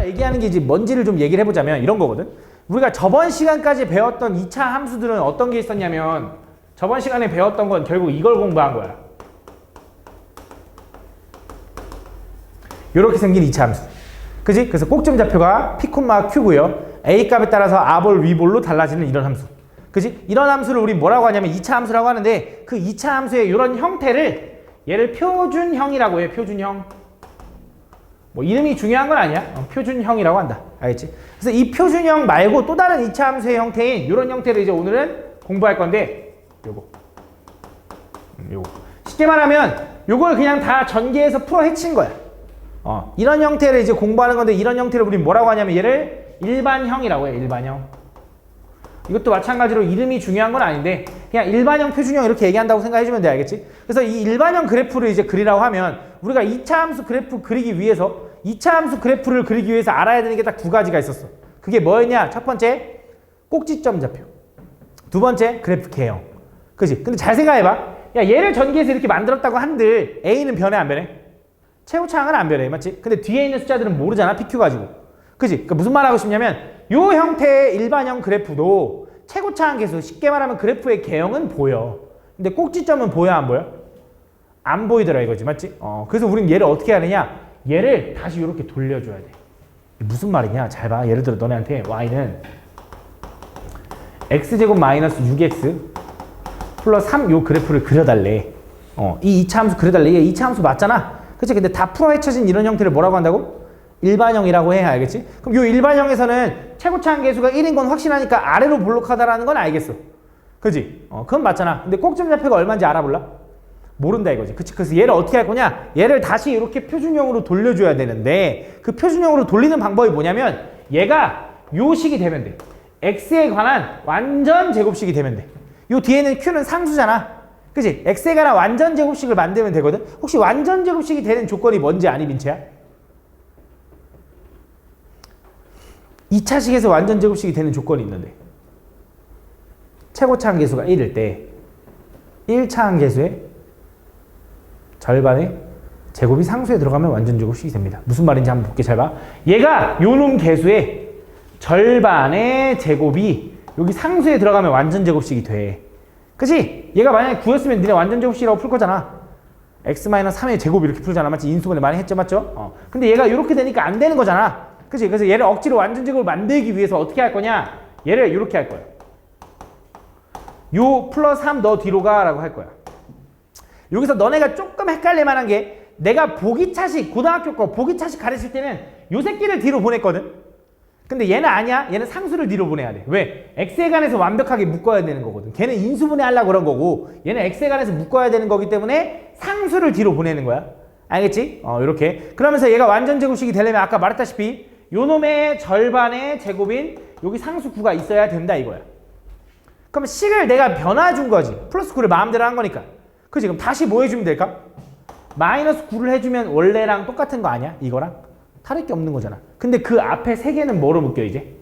얘기하는 게 이제 뭔지를 좀 얘기를 해보자면 이런 거거든. 우리가 저번 시간까지 배웠던 2차 함수들은 어떤 게 있었냐면 저번 시간에 배웠던 건 결국 이걸 공부한 거야. 이렇게 생긴 2차 함수. 그지? 그래서 꼭점 좌표가 P, Q고요. A 값에 따라서 R볼, V볼로 달라지는 이런 함수. 그지? 이런 함수를 우리 뭐라고 하냐면 2차 함수라고 하는데 그 2차 함수의 이런 형태를 얘를 표준형이라고 해요. 표준형. 뭐 이름이 중요한 건 아니야. 표준형이라고 한다. 알겠지? 그래서 이 표준형 말고 또 다른 2차 함수의 형태인 이런 형태를 이제 오늘은 공부할 건데 요거. 쉽게 말하면 요걸 그냥 다 전개해서 풀어 헤친 거야. 이런 형태를 이제 공부하는 건데 이런 형태를 우리 뭐라고 하냐면 얘를 일반형이라고 해. 일반형. 이것도 마찬가지로 이름이 중요한 건 아닌데 그냥 일반형, 표준형 이렇게 얘기한다고 생각해주면 돼. 알겠지? 그래서 이 일반형 그래프를 이제 그리라고 하면 우리가 2차 함수 그래프 그리기 위해서 2차 함수 그래프를 그리기 위해서 알아야 되는 게 딱 두 가지가 있었어. 그게 뭐였냐? 첫 번째 꼭지점 좌표, 두 번째 그래프 개형. 그지? 근데 잘 생각해봐. 야, 얘를 전개해서 이렇게 만들었다고 한들 A는 변해 안 변해? 최고차항은 안 변해. 맞지? 근데 뒤에 있는 숫자들은 모르잖아. PQ 가지고. 그지? 그러니까 무슨 말 하고 싶냐면 요 형태의 일반형 그래프도 최고차항 계수, 쉽게 말하면 그래프의 개형은 보여. 근데 꼭지점은 보여 안 보여? 안 보이더라 이거지. 맞지? 그래서 우린 얘를 어떻게 하느냐? 얘를 다시 이렇게 돌려줘야 돼. 무슨 말이냐? 잘 봐. 예를 들어 너네한테 y는 x제곱 마이너스 6x 플러스 3 요 그래프를 그려달래. 이 2차 함수 그려달래. 얘 2차 함수 맞잖아. 그치? 근데 다 풀어 헤쳐진 이런 형태를 뭐라고 한다고? 일반형이라고 해. 알겠지? 그럼 요 일반형에서는 최고차항 계수가 1인 건 확실하니까 아래로 볼록하다라는 건 알겠어. 그지? 그건 맞잖아. 근데 꼭점 좌표가 얼마인지 알아볼라? 모른다 이거지. 그치? 그래서 얘를 어떻게 할 거냐? 얘를 다시 이렇게 표준형으로 돌려줘야 되는데 그 표준형으로 돌리는 방법이 뭐냐면 얘가 요 식이 되면 돼. x에 관한 완전 제곱식이 되면 돼. 요 뒤에는 q는 상수잖아. 그치? x에 관한 완전 제곱식을 만들면 되거든. 혹시 완전 제곱식이 되는 조건이 뭔지 아니 민채야? 2차식에서 완전 제곱식이 되는 조건이 있는데 최고차항 계수가 1일 때 1차항 계수의 절반의 제곱이 상수에 들어가면 완전 제곱식이 됩니다. 무슨 말인지 한번 볼게. 잘 봐. 얘가 요놈 계수의 절반의 제곱이 여기 상수에 들어가면 완전 제곱식이 돼. 그치? 얘가 만약에 9였으면 니네 완전 제곱식이라고 풀 거잖아. x-3의 제곱 이렇게 풀잖아. 맞지? 인수분해 많이 했죠. 맞죠? 근데 얘가 이렇게 되니까 안 되는 거잖아. 그치? 그래서 얘를 억지로 완전 제곱을 만들기 위해서 어떻게 할 거냐? 얘를 이렇게 할 거야. 요 플러스 3 너 뒤로 가라고 할 거야. 여기서 너네가 조금 헷갈릴 만한 게 내가 보기차식, 고등학교 거 보기차식 가르칠 때는 요 새끼를 뒤로 보냈거든? 근데 얘는 아니야. 얘는 상수를 뒤로 보내야 돼. 왜? x에 관해서 완벽하게 묶어야 되는 거거든. 걔는 인수분해 하려고 그런 거고 얘는 x에 관해서 묶어야 되는 거기 때문에 상수를 뒤로 보내는 거야. 알겠지? 이렇게. 그러면서 얘가 완전 제곱식이 되려면 아까 말했다시피 요 놈의 절반의 제곱인 여기 상수 9가 있어야 된다 이거야. 그럼 식을 내가 변화 준 거지. 플러스 9를 마음대로 한 거니까. 그치? 그럼 다시 뭐 해주면 될까? 마이너스 9를 해주면 원래랑 똑같은 거 아니야? 이거랑? 다를 게 없는 거잖아. 근데 그 앞에 세 개는 뭐로 묶여 이제?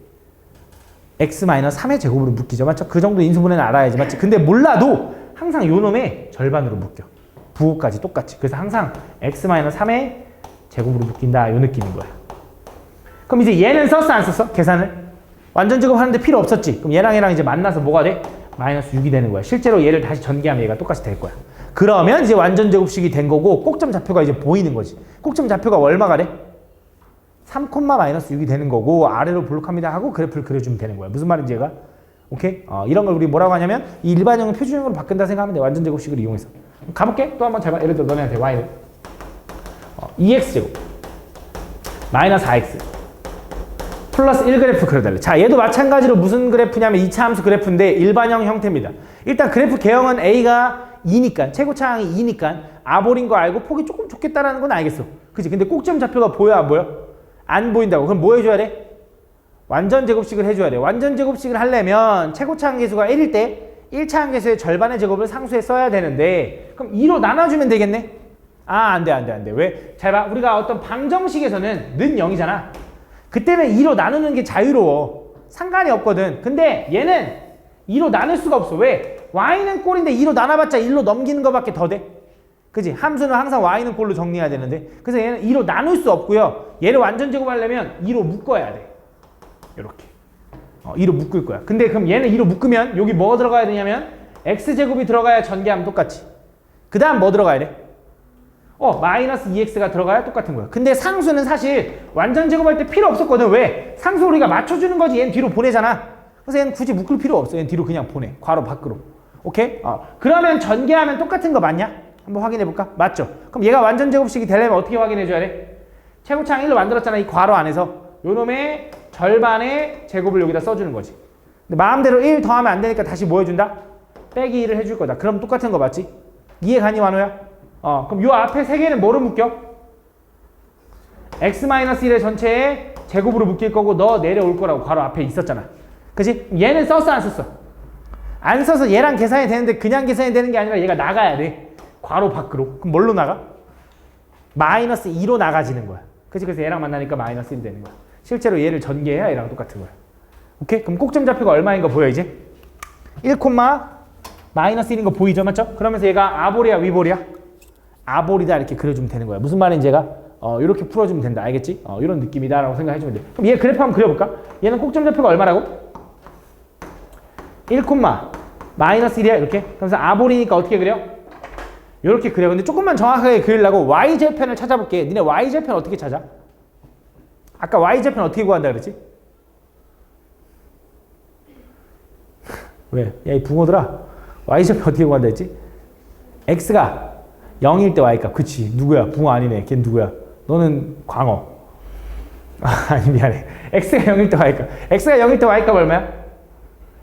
x-3의 제곱으로 묶이죠. 맞죠? 그 정도 인수분해는 알아야지. 맞지? 근데 몰라도 항상 요 놈의 절반으로 묶여. 부호까지 똑같이. 그래서 항상 x-3의 제곱으로 묶인다. 요 느낌인 거야. 그럼 이제 얘는 썼어 안 썼어? 계산을? 완전 제곱 하는데 필요 없었지. 그럼 얘랑 이제 만나서 뭐가 돼? 마이너스 6이 되는 거야. 실제로 얘를 다시 전개하면 얘가 똑같이 될 거야. 그러면 이제 완전 제곱식이 된 거고 꼭점 좌표가 이제 보이는 거지. 꼭점 좌표가 얼마가 돼? 3, 마이너스 6이 되는 거고 아래로 볼록합니다 하고 그래프를 그려주면 되는 거야. 무슨 말인지 얘가? 오케이? 이런 걸 우리 뭐라고 하냐면 이 일반형을 표준형으로 바꾼다 생각하면 돼. 완전 제곱식을 이용해서. 가볼게. 또 한번 잘 봐. 예를 들어 너네한테 y는 2x제곱 마이너스 4x 플러스 1그래프 그려달래. 자, 얘도 마찬가지로 무슨 그래프냐면 2차 함수 그래프인데 일반형 형태입니다. 일단 그래프 개형은 A가 2니까, 최고차항이 2니까 아볼인 거 알고 폭이 조금 좁겠다라는 건 알겠어. 그치? 근데 꼭점 좌표가 보여 안 보여? 안 보인다고. 그럼 뭐 해줘야 돼? 완전 제곱식을 해줘야 돼. 완전 제곱식을 하려면 최고차항 계수가 1일 때 1차항 계수의 절반의 제곱을 상수에 써야 되는데 그럼 2로 나눠주면 되겠네? 안 돼. 왜? 잘 봐. 우리가 어떤 방정식에서는 는 0이잖아. 그때는 2로 나누는 게 자유로워. 상관이 없거든. 근데 얘는 2로 나눌 수가 없어. 왜? y는 꼴인데 2로 나눠봤자 1로 넘기는 거밖에 더 돼. 그지? 함수는 항상 y는 꼴로 정리해야 되는데 그래서 얘는 2로 나눌 수 없고요. 얘를 완전 제곱하려면 2로 묶어야 돼. 이렇게 2로 묶을 거야. 근데 그럼 얘는 2로 묶으면 여기 뭐가 들어가야 되냐면 x제곱이 들어가야 전개하면 똑같지. 그 다음 뭐 들어가야 돼? 마이너스 2x가 들어가야 똑같은 거야. 근데 상수는 사실 완전 제곱할 때 필요 없었거든. 왜? 상수 우리가 맞춰주는 거지. 얘는 뒤로 보내잖아. 그래서 얘는 굳이 묶을 필요 없어. 얘는 뒤로 그냥 보내. 괄호 밖으로. 오케이? 그러면 전개하면 똑같은 거 맞냐? 한번 확인해 볼까? 맞죠? 그럼 얘가 완전 제곱식이 되려면 어떻게 확인해 줘야 돼? 최고창 1로 만들었잖아. 이 괄호 안에서. 요 놈의 절반의 제곱을 여기다 써주는 거지. 근데 마음대로 1 더하면 안 되니까 다시 뭐 해준다? 빼기 1을 해줄 거다. 그럼 똑같은 거 맞지? 이해 가니 완호야? 그럼 요 앞에 세 개는 뭐로 묶여? x-1의 전체에 제곱으로 묶일 거고 너 내려올 거라고 괄호 앞에 있었잖아. 그치? 얘는 썼어 안 썼어? 안 써서 얘랑 계산이 되는데 그냥 계산이 되는 게 아니라 얘가 나가야 돼. 괄호 밖으로. 그럼 뭘로 나가? 마이너스 2로 나가지는 거야. 그치? 그래서 얘랑 만나니까 마이너스 1이 되는 거야. 실제로 얘를 전개해야 얘랑 똑같은 거야. 오케이? 그럼 꼭점 좌표가 얼마인 거 보여 이제? 1, 마이너스 1인 거 보이죠? 맞죠? 그러면서 얘가 아볼이야 위볼이야? 아볼이다 이렇게 그려주면 되는 거야. 무슨 말인지 얘가 이렇게 풀어주면 된다. 알겠지? 이런 느낌이다 라고 생각해주면 돼. 그럼 얘 그래프 한번 그려볼까? 얘는 꼭점 좌표가 얼마라고? 1, 마이너스 1이야 이렇게. 그래서 아볼이니까 어떻게 그려? 이렇게 그려. 근데 조금만 정확하게 그리려고 y절편을 찾아볼게. 니네 y절편 어떻게 찾아? 아까 y절편 어떻게 구한다 그랬지? 왜? 야 이 붕어들아 y절편 어떻게 구한다 했지? x가 0일 때 y값. 그치. 누구야? 붕어 아니네. 걔 누구야? 너는 광어. 아니 미안해. x가 0일 때 y값. x가 0일 때 y값 얼마야?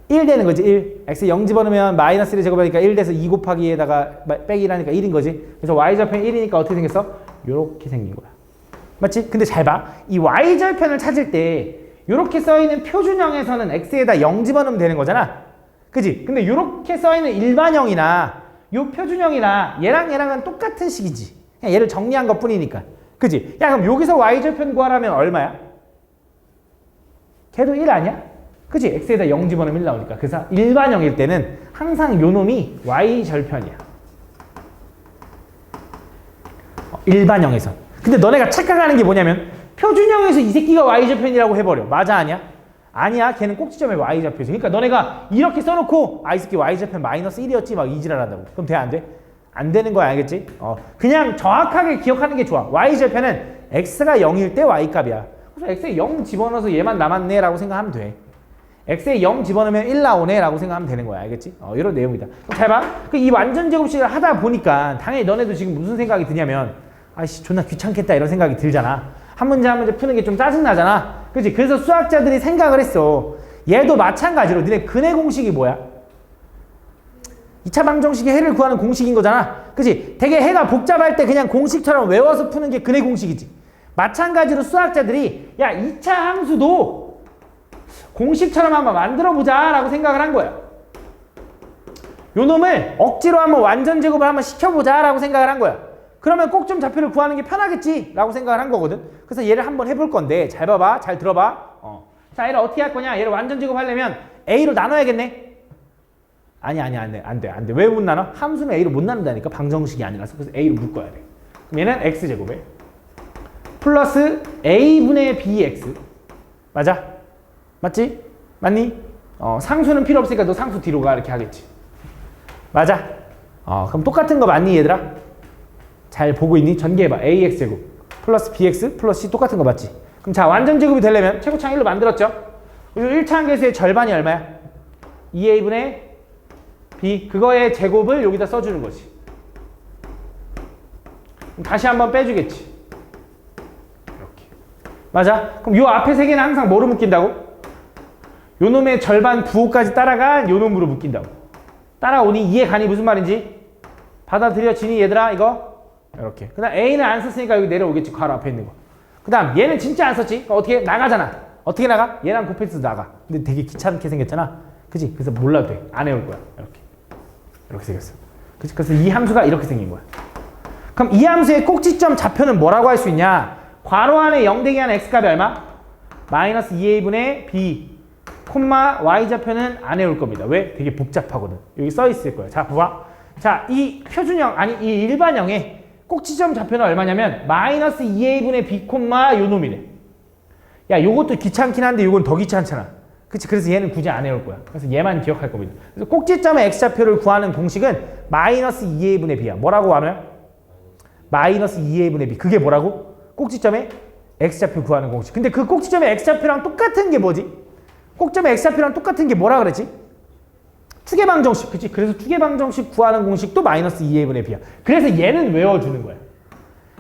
1 되는 거지. 1. x 0 집어넣으면 마이너스 1을 제곱하니까 1 돼서 2 곱하기 2에다가 빼기 1하니까 1인 거지. 그래서 y절편 1이니까 어떻게 생겼어? 요렇게 생긴 거야. 맞지? 근데 잘 봐. 이 y절편을 찾을 때 요렇게 써있는 표준형에서는 x에다 0 집어넣으면 되는 거잖아. 그지? 근데 요렇게 써있는 일반형이나 요 표준형이나 얘랑은 똑같은 식이지. 그냥 얘를 정리한 것 뿐이니까. 그지? 야 그럼 여기서 y절편 구하라면 얼마야? 걔도 1 아니야? 그지? x에다 0 집어넣으면 1 나오니까. 그래서 일반형일 때는 항상 요 놈이 y절편이야. 일반형에서. 근데 너네가 착각하는 게 뭐냐면 표준형에서 이 새끼가 y절편이라고 해버려. 맞아 아니야? 아니야. 걔는 꼭지점에 y좌표지. 그러니까 너네가 이렇게 써놓고 이 새끼 y절편 마이너스 1이었지 막 이지랄한다고. 그럼 돼 안 돼? 안 되는 거야. 알겠지? 그냥 정확하게 기억하는 게 좋아. y절편은 x가 0일 때 y값이야. 그래서 x에 0 집어넣어서 얘만 남았네 라고 생각하면 돼. x에 0 집어넣으면 1 나오네 라고 생각하면 되는 거야. 알겠지? 이런 내용이다. 잘 봐. 이 완전 제곱식을 하다 보니까 당연히 너네도 지금 무슨 생각이 드냐면 아이씨 존나 귀찮겠다 이런 생각이 들잖아. 한 문제 한 문제 푸는 게 좀 짜증나잖아. 그치? 그래서 수학자들이 생각을 했어. 얘도 마찬가지로 니네 근해 공식이 뭐야? 2차 방정식의 해를 구하는 공식인 거잖아. 그치? 되게 해가 복잡할 때 그냥 공식처럼 외워서 푸는 게 근해 공식이지. 마찬가지로 수학자들이 야 2차 함수도 공식처럼 한번 만들어보자 라고 생각을 한 거야. 요 놈을 억지로 한번 완전 제곱을 한번 시켜보자 라고 생각을 한 거야. 그러면 꼭점 좌표를 구하는 게 편하겠지 라고 생각을 한 거거든. 그래서 얘를 한번 해볼 건데 잘 봐봐. 잘 들어봐. 자 얘를 어떻게 할 거냐. 얘를 완전 제곱하려면 A로 나눠야겠네. 아니 안 돼. 왜 못 나눠? 함수는 A로 못 나눈다니까. 방정식이 아니라서. 그래서 A로 묶어야 돼. 그럼 얘는 X제곱에 플러스 A분의 BX 맞아? 맞지? 맞니? 상수는 필요 없으니까 너 상수 뒤로 가 이렇게 하겠지. 맞아? 그럼 똑같은 거 맞니 얘들아? 잘 보고 있니? 전개해봐. AX제곱 플러스 BX 플러스 C 똑같은 거 맞지? 그럼 자 완전 제곱이 되려면 최고창 1로 만들었죠? 그리고 1차 한계수의 절반이 얼마야? 2A분의 B 그거의 제곱을 여기다 써주는 거지. 그럼 다시 한번 빼주겠지. 이렇게 맞아? 그럼 요 앞에 세 개는 항상 뭐로 묶인다고? 요 놈의 절반 부호까지 따라간 요 놈으로 묶인다고. 따라오니? 이해 가니? 무슨 말인지? 받아들여지니 얘들아 이거? 이렇게. 그 다음 A는 안 썼으니까 여기 내려오겠지. 괄호 앞에 있는 거. 그 다음 얘는 진짜 안 썼지? 어떻게? 나가잖아. 어떻게 나가? 얘랑 곱해서 나가. 근데 되게 귀찮게 생겼잖아. 그치? 그래서 몰라도 돼. 안 해올 거야. 이렇게 생겼어. 그치? 그래서 이 함수가 이렇게 생긴 거야. 그럼 이 함수의 꼭지점 좌표는 뭐라고 할 수 있냐? 괄호 안에 0 되게 하는 x값이 얼마? 마이너스 2a분의 b 콤마 y 좌표는 안 해올 겁니다. 왜? 되게 복잡하거든. 여기 써 있을 거야. 자 봐봐. 자, 이 표준형, 아니 이 일반형의 꼭지점 좌표는 얼마냐면 마이너스 2a분의 b 콤마 요 놈이래. 야, 요것도 귀찮긴 한데 요건 더 귀찮잖아. 그치? 그래서 얘는 굳이 안 해올 거야. 그래서 얘만 기억할 겁니다. 그래서 꼭지점의 x좌표를 구하는 공식은 마이너스 2a분의 b야. 뭐라고 하나요? 마이너스 2a분의 b. 그게 뭐라고? 꼭지점의 x좌표 구하는 공식. 근데 그 꼭지점의 x좌표랑 똑같은 게 뭐지? 꼭지점의 x좌표랑 똑같은 게 뭐라 그랬지? 추계방정식. 그치? 그래서 추계방정식 구하는 공식도 마이너스 2a분의 b야. 그래서 얘는 외워주는 거야.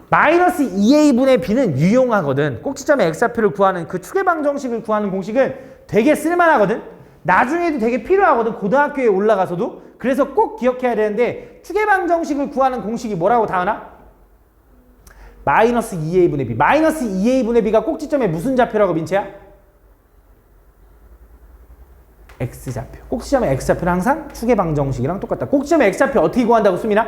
마이너스 2a분의 b는 유용하거든. 꼭지점의 x좌표를 구하는 그 추계방정식을 구하는 공식은 되게 쓸만하거든. 나중에도 되게 필요하거든. 고등학교에 올라가서도. 그래서 꼭 기억해야 되는데 추계방정식을 구하는 공식이 뭐라고 다하나? 마이너스 2a분의 b. 마이너스 2a분의 b가 꼭지점의 무슨 좌표라고 민채야? x좌표. 꼭지점의 x좌표는 항상 추계방정식이랑 똑같다. 꼭지점의 x좌표 어떻게 구한다고 수민아?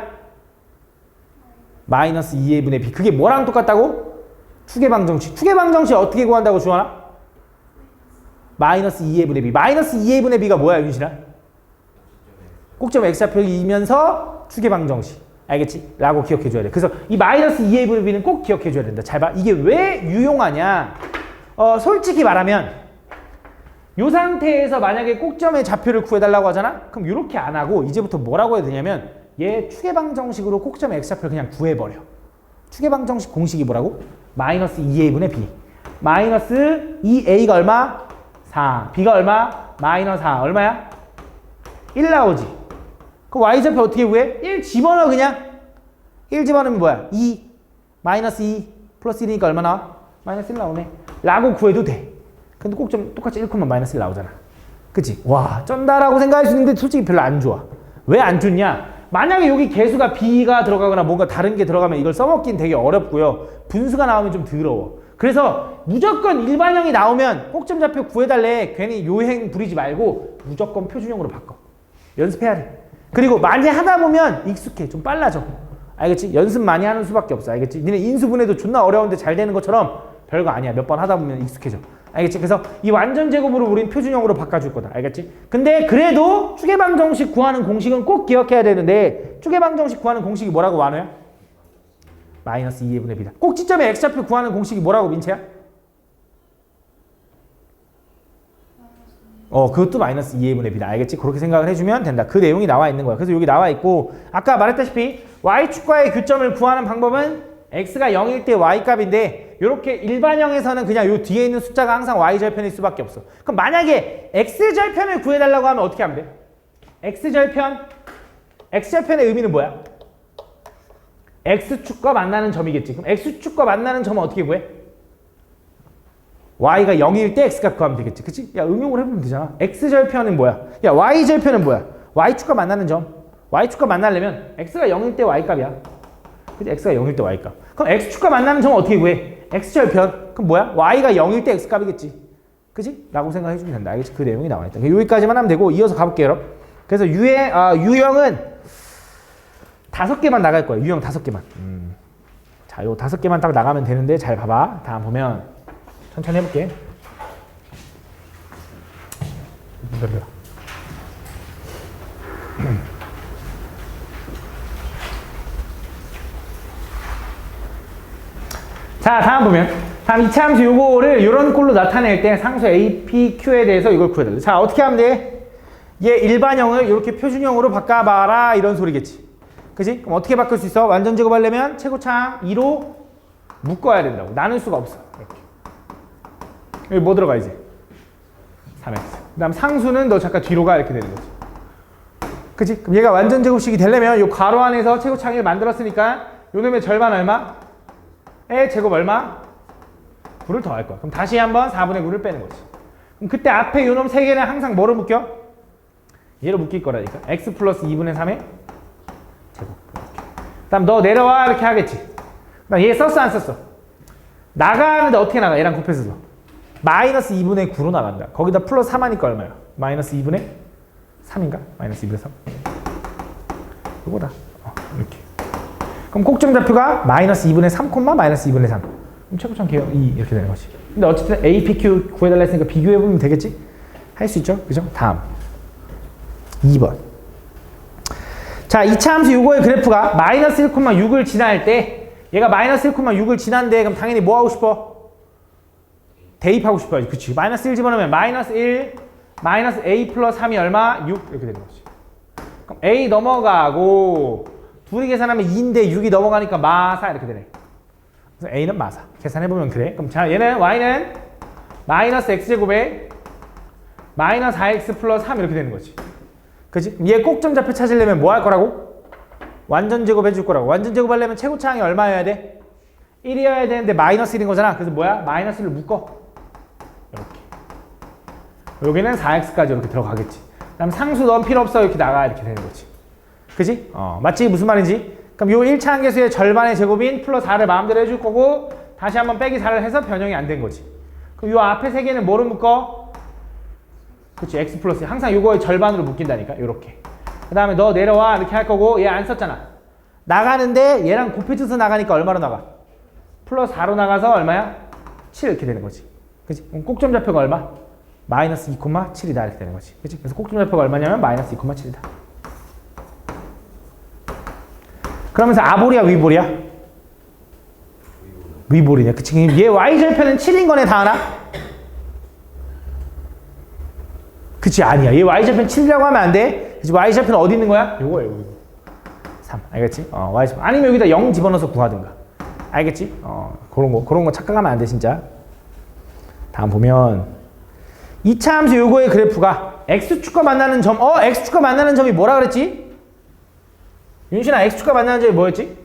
마이너스 2a분의 b. 그게 뭐랑 똑같다고? 추계방정식. 추계방정식 어떻게 구한다고 주원아? 마이너스 2a분의 b. 마이너스 2a분의 b가 뭐야 윤신아? 꼭지점의 x좌표이면서 추계방정식. 알겠지? 라고 기억해줘야 돼. 그래서 이 마이너스 2a분의 b는 꼭 기억해줘야 된다. 잘 봐. 이게 왜 유용하냐? 솔직히 말하면 이 상태에서 만약에 꼭점의 좌표를 구해달라고 하잖아? 그럼 이렇게 안 하고 이제부터 뭐라고 해야 되냐면 얘 추계방정식으로 꼭점의 x좌표를 그냥 구해버려. 추계방정식 공식이 뭐라고? 마이너스 2a분의 b. 마이너스 2a가 얼마? 4. b가 얼마? 마이너스 4. 얼마야? 1 나오지. 그럼 y좌표 어떻게 구해? 1 집어넣어 그냥. 1 집어넣으면 뭐야? 2. 마이너스 2 플러스 1이니까 얼마 나와? 마이너스 1 나오네. 라고 구해도 돼. 근데 꼭 좀 똑같이 1, 마이너스 1 나오잖아. 그치? 와, 쩐다라고 생각할 수 있는데 솔직히 별로 안 좋아. 왜 안 좋냐? 만약에 여기 개수가 b가 들어가거나 뭔가 다른 게 들어가면 이걸 써먹긴 되게 어렵고요. 분수가 나오면 좀 더러워. 그래서 무조건 일반형이 나오면 꼭점 좌표 구해달래. 괜히 요행 부리지 말고 무조건 표준형으로 바꿔. 연습해야 돼. 그리고 많이 하다 보면 익숙해. 좀 빨라져. 알겠지? 연습 많이 하는 수밖에 없어. 알겠지? 니네 인수분해도 존나 어려운데 잘 되는 것처럼 별거 아니야. 몇 번 하다 보면 익숙해져. 알겠지? 그래서 이 완전 제곱으로 우린 표준형으로 바꿔줄 거다. 알겠지? 근데 그래도 추계방정식 구하는 공식은 꼭 기억해야 되는데 추계방정식 구하는 공식이 뭐라고 완호야? 마이너스 2a분의 b다. 꼭지점의 x좌표 구하는 공식이 뭐라고 민채야? 그것도 마이너스 2a분의 b다. 알겠지? 그렇게 생각을 해주면 된다. 그 내용이 나와 있는 거야. 그래서 여기 나와 있고 아까 말했다시피 y축과의 교점을 구하는 방법은 x가 0일 때 y값인데 이렇게 일반형에서는 그냥 요 뒤에 있는 숫자가 항상 y절편일 수밖에 없어. 그럼 만약에 x절편을 구해달라고 하면 어떻게 하면 돼? x절편, x절편의 의미는 뭐야? x축과 만나는 점이겠지. 그럼 x축과 만나는 점은 어떻게 구해? y가 0일 때 x값 구하면 되겠지. 그치? 야, 응용을 해보면 되잖아. x절편은 뭐야? 야, y절편은 뭐야? y축과 만나는 점. y축과 만나려면 x가 0일 때 y값이야. 그치? x가 0일 때 y값. 그럼 x축과 만나는 점은 어떻게 구해? x절편. 그럼 뭐야? y가 0일 때 x값이겠지. 그치? 라고 생각해주면 된다. 알겠지? 그 내용이 나와있다. 여기까지만 하면 되고 이어서 가볼게요. 여러분. 그래서 유형은 5개만 나갈 거예요. 유형 5개만. 자, 요 5개만 딱 나가면 되는데 잘 봐봐. 다음 보면 천천히 해볼게. 자, 다음 보면 다음 이차함수 요거를 이런 꼴로 나타낼 때 상수 A, P, Q에 대해서 이걸 구해달래. 자, 어떻게 하면 돼? 얘 일반형을 이렇게 표준형으로 바꿔봐라 이런 소리겠지. 그치? 그럼 어떻게 바꿀 수 있어? 완전 제곱하려면 최고창 2로 묶어야 된다고. 나눌 수가 없어. 이렇게. 여기 뭐 들어가 이제? 3x. 그 다음 상수는 너 잠깐 뒤로 가 이렇게 되는 거지. 그치? 그럼 얘가 완전 제곱식이 되려면 요 괄호 안에서 최고창 1 만들었으니까 요 놈의 절반 얼마? 의 제곱 얼마? 9를 더할 거야. 그럼 다시 한번 4분의 9를 빼는 거지. 그럼 그때 앞에 요 놈 3개는 항상 뭐로 묶여? 얘로 묶일 거라니까. x 플러스 2분의 3의 제곱. 그 다음 너 내려와 이렇게 하겠지. 그다음 얘 썼어 안 썼어? 나가는데 어떻게 나가? 얘랑 곱해서 마이너스 2분의 9로 나간다. 거기다 플러스 3 하니까 얼마야? 마이너스 2분의 3인가? 마이너스 2분의 3. 이거다. 이렇게. 그럼 꼭점 좌표가 마이너스 2분의 3, 마이너스 2분의 3. 그럼 최고점 개요 2 이렇게 되는 거지. 근데 어쨌든 A, P, Q 구해달라 했으니까 비교해보면 되겠지? 할 수 있죠? 그죠? 다음. 2번. 자, 2차 함수 요거의 그래프가 마이너스 1,6을 지날 때 얘가 마이너스 1,6을 지난데 그럼 당연히 뭐 하고 싶어? 대입하고 싶어야지. 그치? 마이너스 1 집어넣으면 마이너스 1 마이너스 a 플러스 3이 얼마? 6 이렇게 되는 거지. 그럼 a 넘어가고 둘이 계산하면 2인데 6이 넘어가니까 마사 이렇게 되네. 그래서 a는 마사. 계산해보면 그래. 그럼 자, 얘는 y는 마이너스 x제곱에 마이너스 4x 플러스 3 이렇게 되는 거지. 그치? 얘 꼭점좌표 찾으려면 뭐 할 거라고? 완전 제곱 해줄 거라고. 완전 제곱 하려면 최고차항이 얼마여야 돼? 1이어야 되는데 마이너스 1인 거잖아. 그래서 뭐야? 마이너스를 묶어. 이렇게. 여기는 4x까지 이렇게 들어가겠지. 그다음 상수 넌 필요 없어. 이렇게 나가. 이렇게 되는 거지. 그치? 맞지? 무슨 말인지? 그럼 요 1차 함계수의 절반의 제곱인 플러스 4를 마음대로 해줄 거고 다시 한번 빼기 4를 해서 변형이 안 된 거지. 그럼 요 앞에 세 개는 뭐로 묶어? 그치, x 플러스 항상 요거의 절반으로 묶인다니까. 요렇게. 그 다음에 너 내려와 이렇게 할 거고 얘 안 썼잖아. 나가는데 얘랑 곱해줘서 나가니까 얼마로 나가? 플러스 4로 나가서 얼마야? 7 이렇게 되는 거지. 그치? 그럼 꼭점좌표가 얼마? 마이너스 2,7이다 이렇게 되는 거지. 그치? 그래서 꼭점좌표가 얼마냐면 마이너스 2,7이다. 그러면서 아볼이야 위볼이야? 위볼이냐. 그치? 얘 y절편은 7인 거네 다 하나? 그치? 아니야. 얘 y절편 7이라고 하면 안 돼. 그치? y절편 어디 있는 거야? 요거야 요거. 3 알겠지? y절편 아니면 여기다 0 집어넣어서 구하든가. 알겠지? 그런 거 착각하면 안 돼 진짜. 다음 보면 2차 함수 요거의 그래프가 x축과 만나는 점. x축과 만나는 점이 뭐라 그랬지? 윤신아, x축과 만나는 점이 뭐였지?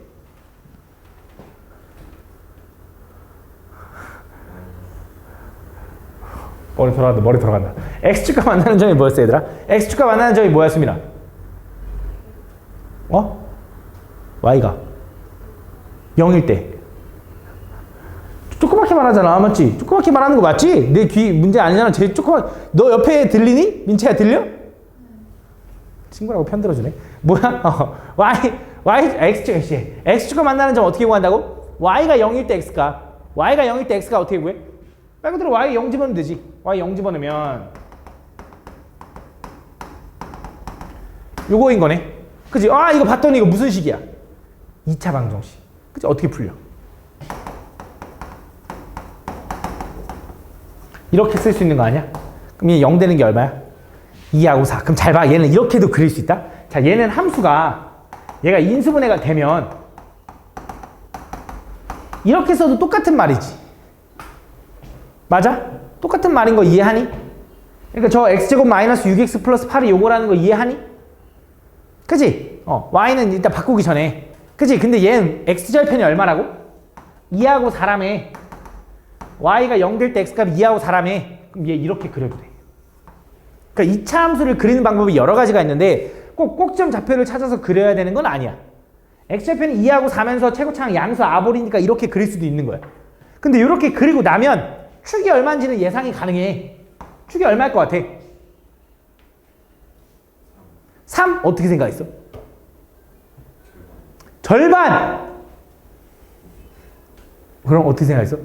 머리 돌아간다. x축과 만나는 점이 뭐였어, 얘들아? x축과 만나는 점이 뭐였습니다? y가 0일 때. 조그맣게 말하잖아, 맞지? 조그맣게 말하는 거 맞지? 내 귀 문제 아니잖아. 제일 너 옆에 들리니? 민채야 들려? 친구라고 편들어주네. 뭐야? x축과 만나는 점 어떻게 구한다고? y가 0일 때 x가 어떻게 구해? 말 그대로 y 0 집어넣으면 되지. y 0 집어넣으면 요거인 거네. 그치? 이거 봤더니 이거 무슨 식이야? 2차 방정식. 그치? 어떻게 풀려? 이렇게 쓸 수 있는 거 아니야? 그럼 얘 0 되는 게 얼마야? 2하고 4. 그럼 잘 봐. 얘는 이렇게도 그릴 수 있다. 자, 얘는 함수가 얘가 인수분해가 되면 이렇게 써도 똑같은 말이지. 맞아? 똑같은 말인 거 이해하니? 그러니까 저 x제곱 마이너스 6x 플러스 8이 요거라는 거 이해하니? 그치? y는 일단 바꾸기 전에. 그치? 근데 얘는 x절편이 얼마라고? 2하고 4라며. y가 0 될 때 x값이 2하고 4라며. 그럼 얘 이렇게 그려도 돼. 그러니까 2차 함수를 그리는 방법이 여러 가지가 있는데 꼭 꼭점 좌표를 찾아서 그려야 되는 건 아니야. x절편이 2하고 4면서 최고차항 양수 아볼이니까 이렇게 그릴 수도 있는 거야. 근데 이렇게 그리고 나면 축이 얼마인지는 예상이 가능해. 축이 얼마일 것 같아? 3? 어떻게 생각했어? 절반! 그럼 어떻게 생각했어?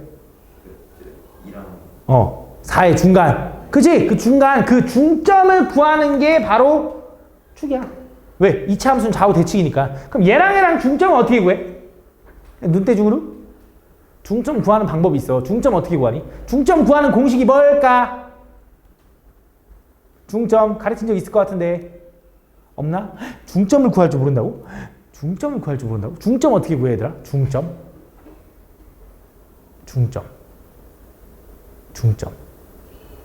4의 중간. 그치? 그 중간, 그 중점을 구하는 게 바로 축이야. 왜? 2차 함수는 좌우 대칭이니까. 그럼 얘랑 중점은 어떻게 구해? 눈대중으로? 중점 구하는 방법이 있어. 중점 어떻게 구하니? 중점 구하는 공식이 뭘까? 중점 가르친 적 있을 것 같은데 없나? 중점을 구할 줄 모른다고? 중점을 구할 줄 모른다고? 중점 어떻게 구해 얘들아? 중점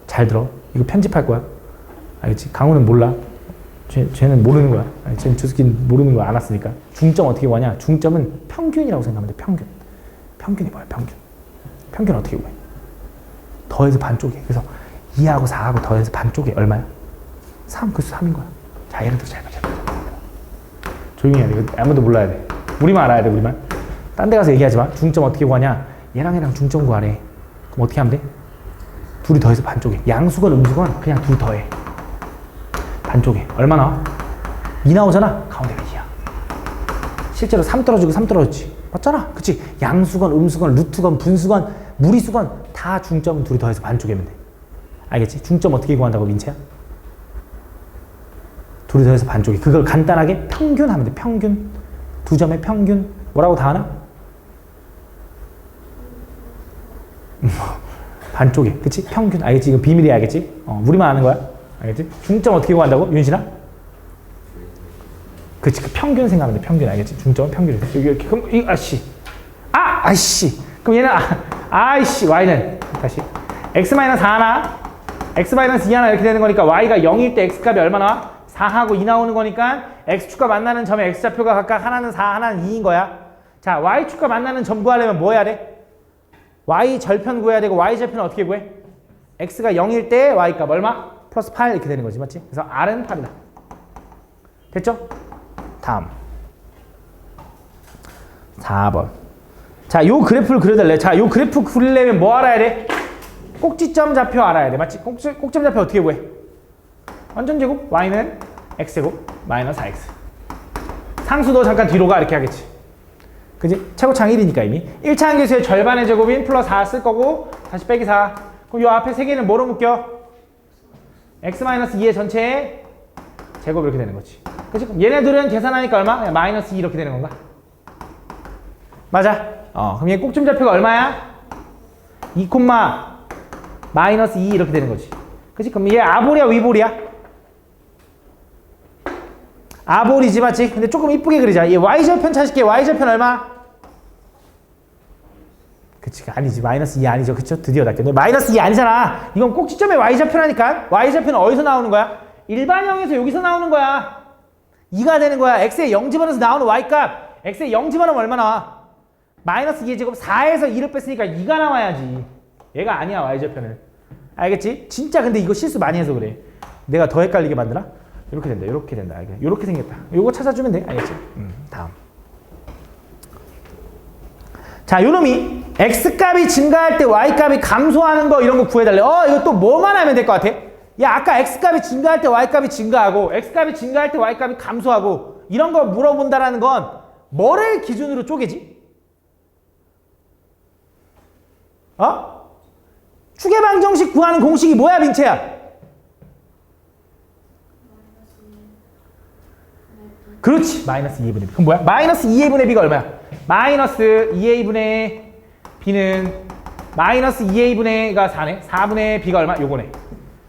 잘 들어. 이거 편집할 거야. 알겠지? 강우는 몰라. 쟤는 모르는 거야. 쟤는 저 새끼는 모르는 거 안 왔으니까. 중점 어떻게 구하냐? 중점은 평균이라고 생각하면 돼. 평균이 뭐야? 평균 어떻게 구해? 더해서 반쪽이야. 그래서 2하고 4하고 더해서 반쪽이 얼마야? 3. 그래서 3인 거야. 자, 예를 들어 잘 봐. 조용히 해야 돼. 이거 아무도 몰라야 돼. 우리만 알아야 돼. 우리만. 딴 데 가서 얘기하지 마. 중점 어떻게 구하냐? 얘랑 중점 구하래. 그럼 어떻게 하면 돼? 둘이 더해서 반쪽에. 양수건 음수건 그냥 둘 더해. 반쪽에. 얼마 나와? 2 나오잖아. 가운데가 2야. 실제로 3 떨어지고 3 떨어졌지. 맞잖아. 그치? 양수건, 음수건, 루트건, 분수건, 무리수건 다 중점은 둘이 더해서 반쪽이면 돼. 알겠지? 중점 어떻게 구한다고 민채야? 둘이 더해서 반쪽이. 그걸 간단하게 평균 하면 돼. 평균. 두 점의 평균. 뭐라고 다 하나? 반쪽이. 그치? 평균. 알겠지? 이거 비밀이야. 알겠지? 우리만 아는 거야. 알겠지? 중점 어떻게 구한다고? 윤신아? 그치? 그 평균 생각하면 돼. 평균. 알겠지? 중점은 평균이 돼. 여기 이렇게. 그럼 이 아씨. 그럼 얘는 아이씨. y는 다시 x-4 하나 x-2 하나 이렇게 되는 거니까 y가 0일 때 x값이 얼마 나와? 4하고 2 나오는 거니까 x축과 만나는 점의 x좌표가 각각 하나는 4 하나는 2인 거야. 자, y축과 만나는 점 구하려면 뭐 해야 돼? y 절편 구해야 되고 y 절편은 어떻게 구해? x가 0일 때 y값 얼마? 플러스 8 이렇게 되는 거지. 맞지? 그래서 r은 8이다. 됐죠? 다음 4번. 자, 요 그래프를 그려달래. 자, 요 그래프 그리려면 뭐 알아야 돼? 꼭지점 좌표 알아야 돼. 맞지? 꼭지점 좌표 어떻게 구해? 완전 제곱 y는 x제곱 마이너스 4x. 상수도 잠깐 뒤로 가 이렇게 하겠지. 그지? 최고창 1이니까 이미 1차 함수의 절반의 제곱인 플러스 4 쓸 거고 다시 빼기 4. 그럼 요 앞에 세 개는 뭐로 묶여? x-2의 전체의 제곱 이렇게 되는 거지. 그치? 그럼 얘네들은 계산하니까 얼마? 마이너스 2 이렇게 되는 건가? 맞아. 그럼 얘 꼭지점 좌표가 얼마야? 2, 마이너스 2 이렇게 되는 거지. 그치? 그럼 얘 아볼이야 위볼이야? 아볼이지 맞지? 근데 조금 이쁘게 그리자. 얘 y절편 찾을게. y절편 얼마? 그치? 아니지. 마이너스 2 아니죠. 그쵸? 드디어 낚였네. 마이너스 2 아니잖아. 이건 꼭지점의 y절편하니까. y절편은 어디서 나오는 거야? 일반형에서 여기서 나오는 거야. 2가 되는 거야. x에 0 집어넣어서 나오는 y값. x에 0 집어넣으면 얼마 나와? 마이너스 2의 제곱 4에서 2를 뺐으니까 2가 나와야지. 얘가 아니야 y절편은. 알겠지? 진짜 근데 이거 실수 많이 해서 그래. 내가 더 헷갈리게 만드나? 이렇게 된다. 이렇게 된다. 이렇게 생겼다. 요거 찾아주면 돼. 알겠지? 다음. 자, 요놈이 x값이 증가할 때 y값이 감소하는 거 이런 거 구해달래. 이거 또 뭐만 하면 될 것 같아? 야, 아까 x값이 증가할 때 y값이 증가하고 x값이 증가할 때 y값이 감소하고 이런 거 물어본다라는 건 뭐를 기준으로 쪼개지? 추계방정식 구하는 공식이 뭐야, 민채야? 그렇지. 마이너스 2a분의 b. 그럼 뭐야? 마이너스 2a분의 b가 얼마야? 마이너스 2a분의 b는 마이너스 2a분의가 4네. 4분의 b가 얼마? 요거네.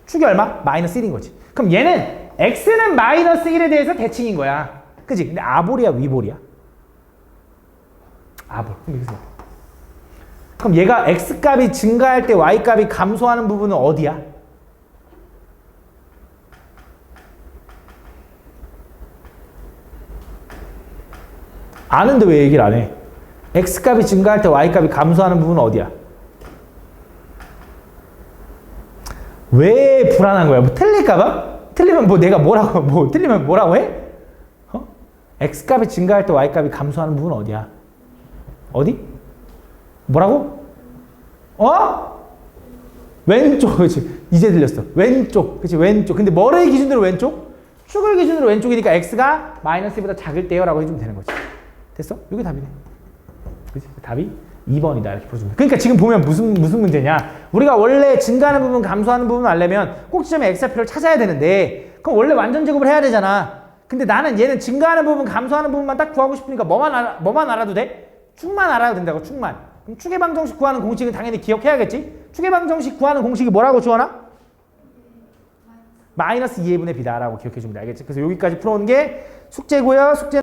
축이 얼마? 마이너스 1인 거지. 그럼 얘는 x는 마이너스 1에 대해서 대칭인 거야. 그치? 근데 아볼이야 위볼이야? 아볼. 그럼 얘가 x값이 증가할 때 y값이 감소하는 부분은 어디야? 아는데 왜 얘기를 안 해? x값이 증가할 때 y값이 감소하는 부분은 어디야? 왜 불안한 거야? 뭐 틀릴까봐? 틀리면 뭐 내가 뭐라고, 틀리면 뭐라고 해? x값이 증가할 때 y값이 감소하는 부분은 어디야? 어디? 뭐라고? 왼쪽. 그치? 이제 들렸어. 왼쪽. 그치? 왼쪽. 근데 뭐를 기준으로 왼쪽? 축을 기준으로 왼쪽이니까 x가 마이너스 1보다 작을 때요 라고 해주면 되는 거지. 됐어? 이게 답이네. 그치? 답이 2번이다 이렇게 풀어주면 돼. 그러니까 지금 보면 무슨 문제냐? 우리가 원래 증가하는 부분 감소하는 부분 알려면 꼭지점의 x좌표를 찾아야 되는데 그럼 원래 완전 제곱을 해야 되잖아. 근데 나는 얘는 증가하는 부분 감소하는 부분만 딱 구하고 싶으니까 뭐만 알아도 돼? 축만 알아도 된다고. 축만. 그럼 추계방정식 구하는 공식은 당연히 기억해야겠지? 추계방정식 구하는 공식이 뭐라고 주어나? 마이너스 2a분의 b다라고 기억해주면 돼. 알겠지? 그래서 여기까지 풀어온 게 숙제고요. 숙제